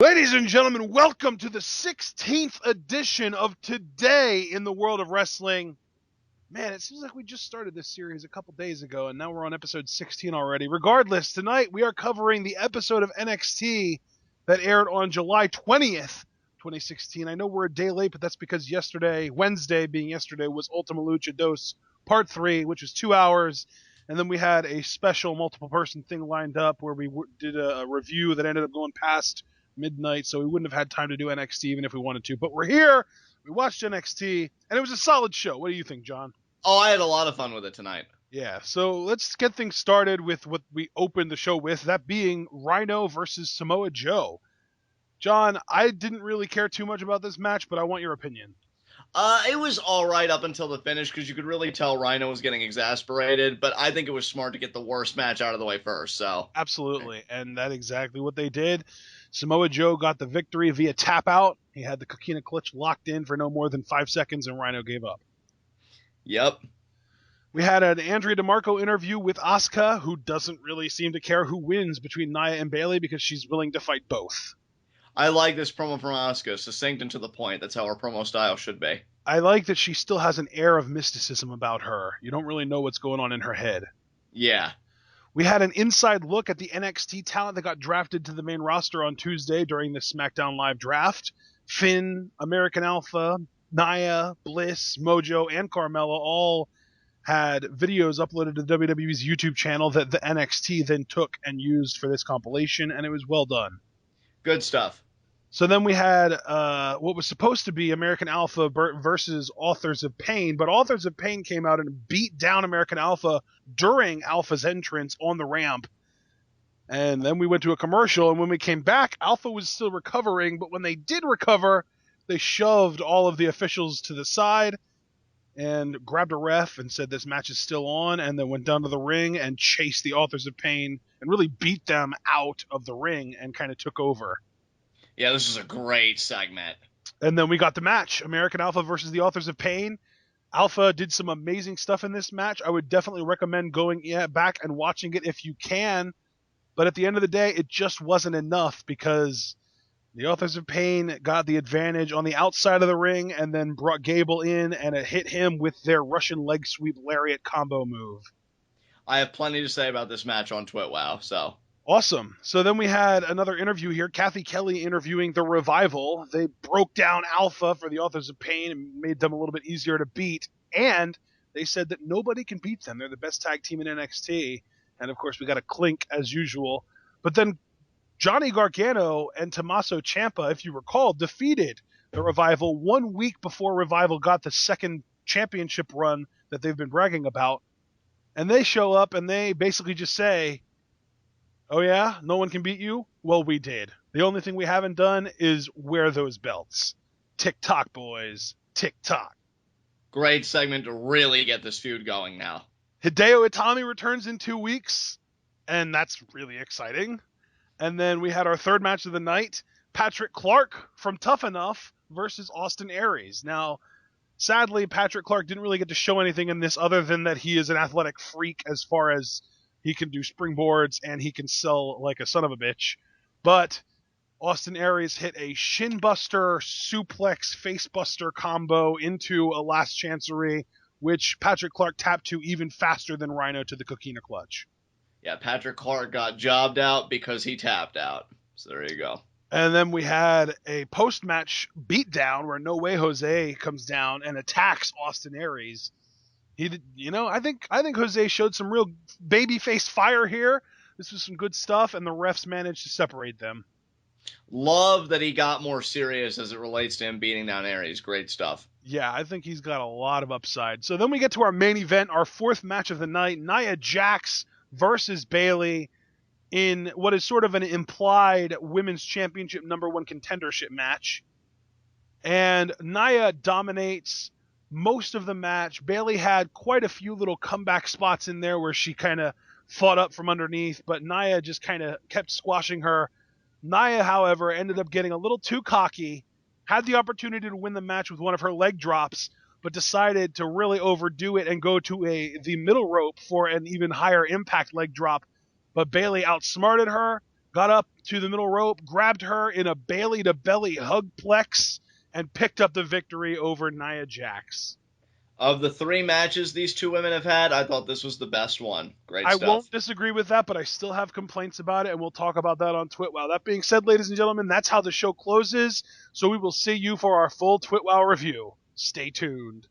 Ladies and gentlemen, welcome to the 16th edition of Today in the World of Wrestling. Man, it seems like we just started this series a couple days ago, and now we're on episode 16 already. Regardless, tonight we are covering the episode of NXT that aired on July 20th, 2016. I know we're a day late, but that's because Wednesday being yesterday, was Ultima Lucha Dos Part 3, which was 2 hours. And then we had a special multiple-person thing lined up where we did a review that ended up going past midnight, so we wouldn't have had time to do NXT even if we wanted to. But we're here. We watched NXT, and it was a solid show. What do you think, John? Oh, I had a lot of fun with it tonight. Yeah, so let's get things started with what we opened the show with, that being Rhyno versus Samoa Joe. John, I didn't really care too much about this match, but I want your opinion. It was all right up until the finish because you could really tell Rhyno was getting exasperated, but I think it was smart to get the worst match out of the way first. So Absolutely, and that's exactly what they did. Samoa Joe got the victory via tap out. He had the Coquina clutch locked in for no more than 5 seconds, and Rhyno gave up. Yep. We had an Andrea D'marco interview with Asuka, who doesn't really seem to care who wins between Nia and Bayley because she's willing to fight both. I like this promo from Asuka, succinct and to the point. That's how her promo style should be. I like that she still has an air of mysticism about her. You don't really know what's going on in her head. Yeah. We had an inside look at the NXT talent that got drafted to the main roster on Tuesday during the SmackDown Live draft. Finn, American Alpha, Nia, Bliss, Mojo, and Carmella all had videos uploaded to WWE's YouTube channel that the NXT then took and used for this compilation, and it was well done. Good stuff. So then we had what was supposed to be American Alpha versus Authors of Pain, but Authors of Pain came out and beat down American Alpha during Alpha's entrance on the ramp. And then we went to a commercial, and when we came back, Alpha was still recovering, but when they did recover, they shoved all of the officials to the side and grabbed a ref and said this match is still on, and then went down to the ring and chased the Authors of Pain and really beat them out of the ring and kind of took over. Yeah, this was a great segment. And then we got the match, American Alpha versus the Authors of Pain. Alpha did some amazing stuff in this match. I would definitely recommend going back and watching it if you can. But at the end of the day, it just wasn't enough because the Authors of Pain got the advantage on the outside of the ring and then brought Gable in, and it hit him with their Russian leg sweep lariat combo move. I have plenty to say about this match on TitWoW, so... Awesome. So then we had another interview here. Cathy Kelley interviewing The Revival. They broke down Alpha for the Authors of Pain and made them a little bit easier to beat. And they said that nobody can beat them. They're the best tag team in NXT. And, of course, we got a clink as usual. But then Johnny Gargano and Tommaso Ciampa, if you recall, defeated The Revival 1 week before Revival got the second championship run that they've been bragging about. And they show up and they basically just say, oh yeah? No one can beat you? Well, we did. The only thing we haven't done is wear those belts. Tick-tock, boys. Tick-tock. Great segment to really get this feud going now. Hideo Itami returns in 2 weeks, and that's really exciting. And then we had our third match of the night, Patrick Clark from Tough Enough versus Austin Aries. Now, sadly, Patrick Clark didn't really get to show anything in this other than that he is an athletic freak as far as he can do springboards, and he can sell like a son of a bitch. But Austin Aries hit a shin buster, suplex, face buster combo into a last chancery, which Patrick Clark tapped to even faster than Rhyno to the Coquina clutch. Yeah, Patrick Clark got jobbed out because he tapped out. So there you go. And then we had a post-match beatdown where No Way Jose comes down and attacks Austin Aries. He did, I think Jose showed some real babyface fire here. This was some good stuff, and the refs managed to separate them. Love that he got more serious as it relates to him beating down Aries. Great stuff. Yeah, I think he's got a lot of upside. So then we get to our main event, our fourth match of the night, Nia Jax versus Bayley in what is sort of an implied women's championship #1 contendership match. And Nia dominates most of the match. Bayley had quite a few little comeback spots in there where she kind of fought up from underneath, but Nia just kind of kept squashing her. Nia, however, ended up getting a little too cocky, had the opportunity to win the match with one of her leg drops, but decided to really overdo it and go to the middle rope for an even higher impact leg drop. But Bayley outsmarted her, got up to the middle rope, grabbed her in a Bayley to belly hugplex, and picked up the victory over Nia Jax. Of the 3 matches these 2 women have had, I thought this was the best one. Great I stuff. won't disagree with that, but I still have complaints about it, and we'll talk about that on TitWoW. That being said, ladies and gentlemen, that's how the show closes, so we will see you for our full TitWoW review. Stay tuned.